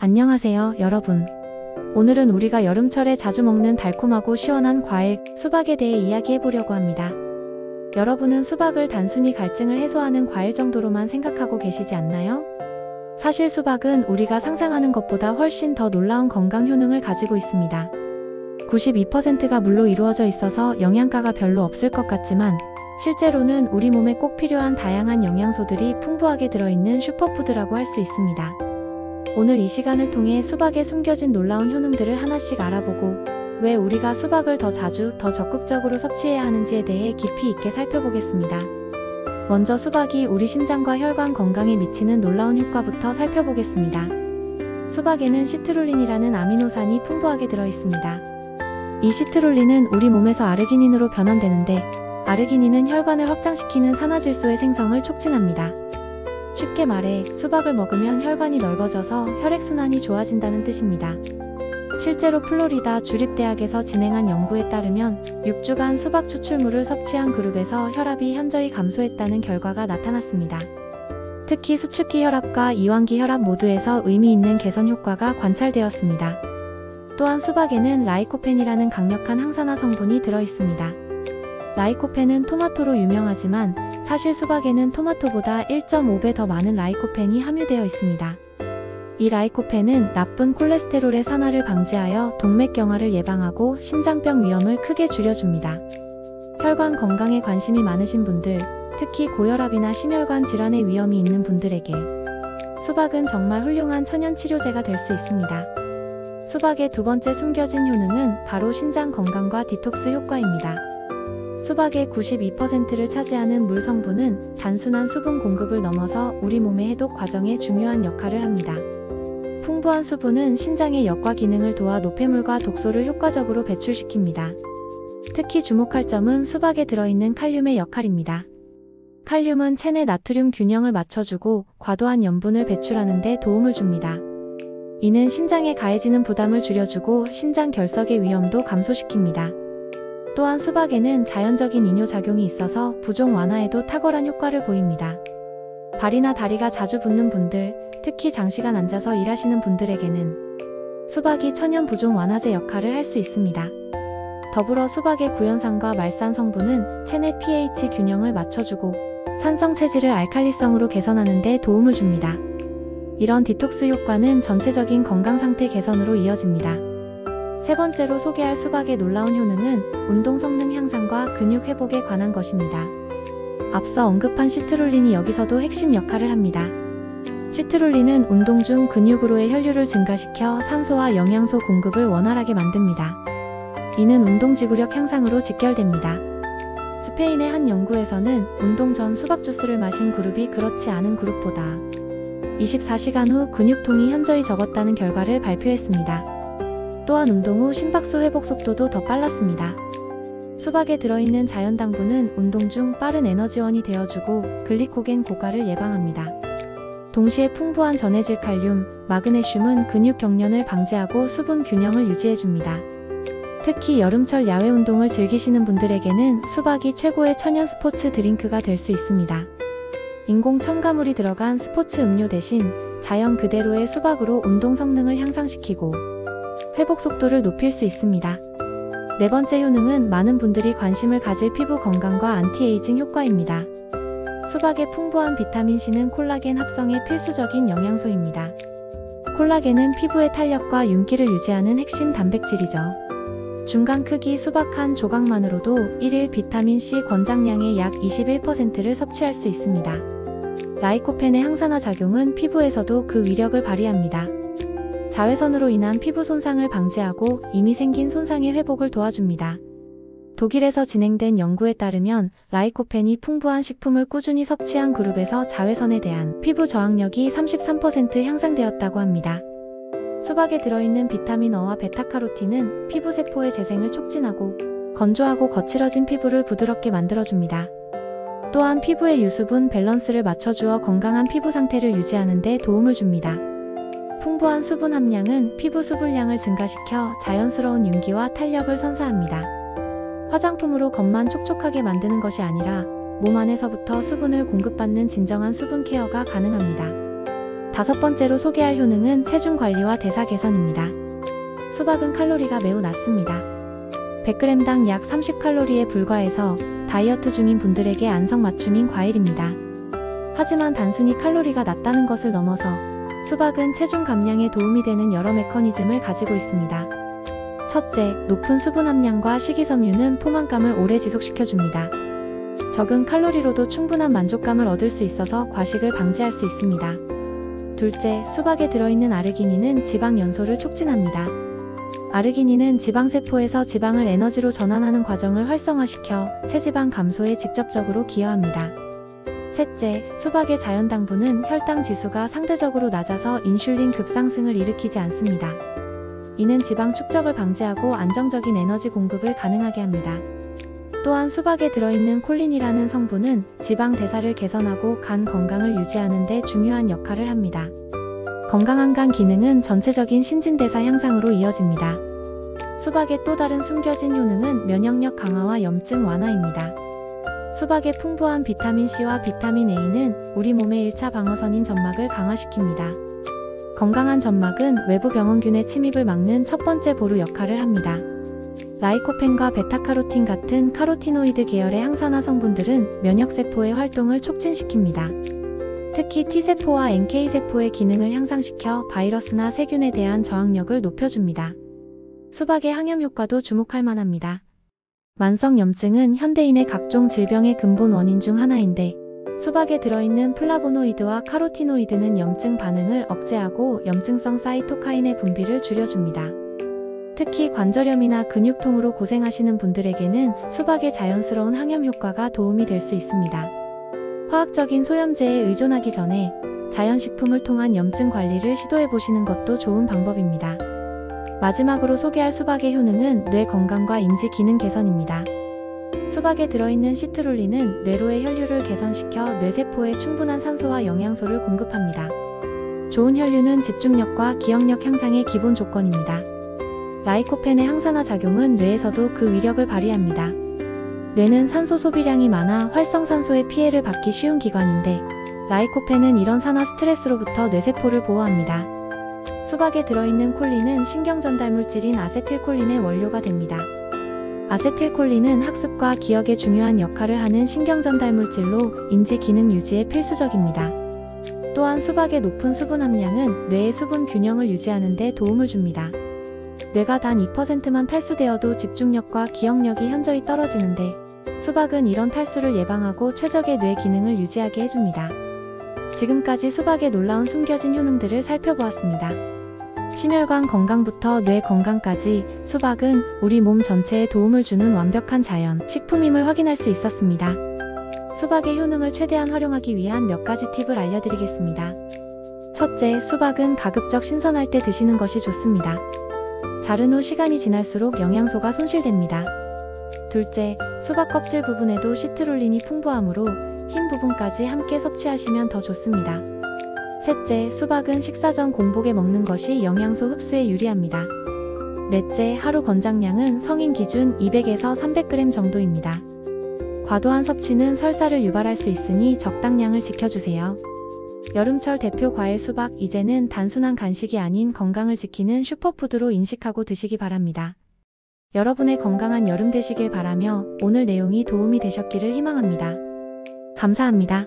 안녕하세요, 여러분. 오늘은 우리가 여름철에 자주 먹는 달콤하고 시원한 과일, 수박에 대해 이야기해보려고 합니다. 여러분은 수박을 단순히 갈증을 해소하는 과일 정도로만 생각하고 계시지 않나요? 사실 수박은 우리가 상상하는 것보다 훨씬 더 놀라운 건강 효능을 가지고 있습니다. 92%가 물로 이루어져 있어서 영양가가 별로 없을 것 같지만 실제로는 우리 몸에 꼭 필요한 다양한 영양소들이 풍부하게 들어있는 슈퍼푸드라고 할 수 있습니다. 오늘 이 시간을 통해 수박에 숨겨진 놀라운 효능들을 하나씩 알아보고 왜 우리가 수박을 더 자주, 더 적극적으로 섭취해야 하는지에 대해 깊이 있게 살펴보겠습니다. 먼저 수박이 우리 심장과 혈관 건강에 미치는 놀라운 효과부터 살펴보겠습니다. 수박에는 시트룰린이라는 아미노산이 풍부하게 들어있습니다. 이 시트룰린은 우리 몸에서 아르기닌으로 변환되는데 아르기닌은 혈관을 확장시키는 산화질소의 생성을 촉진합니다. 쉽게 말해 수박을 먹으면 혈관이 넓어져서 혈액순환이 좋아진다는 뜻입니다. 실제로 플로리다 주립대학에서 진행한 연구에 따르면 6주간 수박 추출물을 섭취한 그룹에서 혈압이 현저히 감소했다는 결과가 나타났습니다. 특히 수축기 혈압과 이완기 혈압 모두에서 의미 있는 개선 효과가 관찰되었습니다. 또한 수박에는 라이코펜이라는 강력한 항산화 성분이 들어있습니다. 라이코펜은 토마토로 유명하지만 사실 수박에는 토마토보다 1.5배 더 많은 라이코펜이 함유되어 있습니다. 이 라이코펜은 나쁜 콜레스테롤의 산화를 방지하여 동맥경화를 예방하고 심장병 위험을 크게 줄여줍니다. 혈관 건강에 관심이 많으신 분들, 특히 고혈압이나 심혈관 질환의 위험이 있는 분들에게 수박은 정말 훌륭한 천연 치료제가 될 수 있습니다. 수박의 두 번째 숨겨진 효능은 바로 신장 건강과 디톡스 효과입니다. 수박의 92%를 차지하는 물 성분은 단순한 수분 공급을 넘어서 우리 몸의 해독 과정에 중요한 역할을 합니다. 풍부한 수분은 신장의 역과 기능을 도와 노폐물과 독소를 효과적으로 배출시킵니다. 특히 주목할 점은 수박에 들어있는 칼륨의 역할입니다. 칼륨은 체내 나트륨 균형을 맞춰주고 과도한 염분을 배출하는 데 도움을 줍니다. 이는 신장에 가해지는 부담을 줄여주고 신장 결석의 위험도 감소시킵니다. 또한 수박에는 자연적인 이뇨작용이 있어서 부종 완화에도 탁월한 효과를 보입니다. 발이나 다리가 자주 붓는 분들, 특히 장시간 앉아서 일하시는 분들에게는 수박이 천연 부종 완화제 역할을 할 수 있습니다. 더불어 수박의 구연산과 말산 성분은 체내 pH 균형을 맞춰주고 산성 체질을 알칼리성으로 개선하는 데 도움을 줍니다. 이런 디톡스 효과는 전체적인 건강 상태 개선으로 이어집니다. 세 번째로 소개할 수박의 놀라운 효능은 운동 성능 향상과 근육 회복에 관한 것입니다. 앞서 언급한 시트룰린이 여기서도 핵심 역할을 합니다. 시트룰린은 운동 중 근육으로의 혈류를 증가시켜 산소와 영양소 공급을 원활하게 만듭니다. 이는 운동지구력 향상으로 직결됩니다. 스페인의 한 연구에서는 운동 전 수박 주스를 마신 그룹이 그렇지 않은 그룹보다 24시간 후 근육통이 현저히 적었다는 결과를 발표했습니다. 또한 운동 후 심박수 회복 속도도 더 빨랐습니다. 수박에 들어있는 자연당분은 운동 중 빠른 에너지원이 되어주고 글리코겐 고갈을 예방합니다. 동시에 풍부한 전해질 칼륨, 마그네슘은 근육 경련을 방지하고 수분 균형을 유지해줍니다. 특히 여름철 야외 운동을 즐기시는 분들에게는 수박이 최고의 천연 스포츠 드링크가 될 수 있습니다. 인공 첨가물이 들어간 스포츠 음료 대신 자연 그대로의 수박으로 운동 성능을 향상시키고 회복 속도를 높일 수 있습니다. 네 번째 효능은 많은 분들이 관심을 가질 피부 건강과 안티에이징 효과입니다. 수박의 풍부한 비타민C는 콜라겐 합성에 필수적인 영양소입니다. 콜라겐은 피부의 탄력과 윤기를 유지하는 핵심 단백질이죠. 중간 크기 수박 한 조각만으로도 1일 비타민C 권장량의 약 21%를 섭취할 수 있습니다. 라이코펜의 항산화 작용은 피부에서도 그 위력을 발휘합니다. 자외선으로 인한 피부 손상을 방지하고 이미 생긴 손상의 회복을 도와줍니다. 독일에서 진행된 연구에 따르면 라이코펜이 풍부한 식품을 꾸준히 섭취한 그룹에서 자외선에 대한 피부 저항력이 33% 향상되었다고 합니다. 수박에 들어있는 비타민 E와 베타카로틴은 피부 세포의 재생을 촉진하고 건조하고 거칠어진 피부를 부드럽게 만들어줍니다. 또한 피부의 유수분 밸런스를 맞춰주어 건강한 피부 상태를 유지하는 데 도움을 줍니다. 풍부한 수분 함량은 피부 수분량을 증가시켜 자연스러운 윤기와 탄력을 선사합니다. 화장품으로 겉만 촉촉하게 만드는 것이 아니라 몸 안에서부터 수분을 공급받는 진정한 수분 케어가 가능합니다. 5번째로 소개할 효능은 체중 관리와 대사 개선입니다. 수박은 칼로리가 매우 낮습니다. 100g당 약 30칼로리에 불과해서 다이어트 중인 분들에게 안성맞춤인 과일입니다. 하지만 단순히 칼로리가 낮다는 것을 넘어서 수박은 체중 감량에 도움이 되는 여러 메커니즘을 가지고 있습니다. 첫째, 높은 수분 함량과 식이섬유는 포만감을 오래 지속시켜줍니다. 적은 칼로리로도 충분한 만족감을 얻을 수 있어서 과식을 방지할 수 있습니다. 둘째, 수박에 들어있는 아르기닌은 지방 연소를 촉진합니다. 아르기닌은 지방세포에서 지방을 에너지로 전환하는 과정을 활성화시켜 체지방 감소에 직접적으로 기여합니다. 셋째, 수박의 자연당분은 혈당 지수가 상대적으로 낮아서 인슐린 급상승을 일으키지 않습니다. 이는 지방 축적을 방지하고 안정적인 에너지 공급을 가능하게 합니다. 또한 수박에 들어있는 콜린이라는 성분은 지방 대사를 개선하고 간 건강을 유지하는 데 중요한 역할을 합니다. 건강한 간 기능은 전체적인 신진대사 향상으로 이어집니다. 수박의 또 다른 숨겨진 효능은 면역력 강화와 염증 완화입니다. 수박의 풍부한 비타민C와 비타민 A는 우리 몸의 1차 방어선인 점막을 강화시킵니다. 건강한 점막은 외부 병원균의 침입을 막는 첫 번째 보루 역할을 합니다. 라이코펜과 베타카로틴 같은 카로티노이드 계열의 항산화 성분들은 면역세포의 활동을 촉진시킵니다. 특히 T세포와 NK세포의 기능을 향상시켜 바이러스나 세균에 대한 저항력을 높여줍니다. 수박의 항염 효과도 주목할 만합니다. 만성염증은 현대인의 각종 질병의 근본 원인 중 하나인데 수박에 들어있는 플라보노이드와 카로티노이드는 염증 반응을 억제하고 염증성 사이토카인의 분비를 줄여줍니다. 특히 관절염이나 근육통으로 고생하시는 분들에게는 수박의 자연스러운 항염 효과가 도움이 될 수 있습니다. 화학적인 소염제에 의존하기 전에 자연식품을 통한 염증 관리를 시도해보시는 것도 좋은 방법입니다. 마지막으로 소개할 수박의 효능은 뇌 건강과 인지 기능 개선입니다. 수박에 들어있는 시트룰린은 뇌로의 혈류를 개선시켜 뇌세포에 충분한 산소와 영양소를 공급합니다. 좋은 혈류는 집중력과 기억력 향상의 기본 조건입니다. 라이코펜의 항산화 작용은 뇌에서도 그 위력을 발휘합니다. 뇌는 산소 소비량이 많아 활성산소의 피해를 받기 쉬운 기관인데 라이코펜은 이런 산화 스트레스로부터 뇌세포를 보호합니다. 수박에 들어있는 콜린은 신경전달물질인 아세틸콜린의 원료가 됩니다. 아세틸콜린은 학습과 기억에 중요한 역할을 하는 신경전달물질로 인지 기능 유지에 필수적입니다. 또한 수박의 높은 수분 함량은 뇌의 수분 균형을 유지하는 데 도움을 줍니다. 뇌가 단 2%만 탈수되어도 집중력과 기억력이 현저히 떨어지는데 수박은 이런 탈수를 예방하고 최적의 뇌 기능을 유지하게 해줍니다. 지금까지 수박의 놀라운 숨겨진 효능들을 살펴보았습니다. 심혈관 건강부터 뇌 건강까지 수박은 우리 몸 전체에 도움을 주는 완벽한 자연 식품임을 확인할 수 있었습니다. 수박의 효능을 최대한 활용하기 위한 몇 가지 팁을 알려드리겠습니다. 첫째, 수박은 가급적 신선할 때 드시는 것이 좋습니다. 자른 후 시간이 지날수록 영양소가 손실됩니다. 둘째, 수박 껍질 부분에도 시트룰린이 풍부하므로 흰 부분까지 함께 섭취하시면 더 좋습니다. 셋째, 수박은 식사 전 공복에 먹는 것이 영양소 흡수에 유리합니다. 넷째, 하루 권장량은 성인 기준 200에서 300g 정도입니다. 과도한 섭취는 설사를 유발할 수 있으니 적당량을 지켜주세요. 여름철 대표 과일 수박, 이제는 단순한 간식이 아닌 건강을 지키는 슈퍼푸드로 인식하고 드시기 바랍니다. 여러분의 건강한 여름 되시길 바라며 오늘 내용이 도움이 되셨기를 희망합니다. 감사합니다.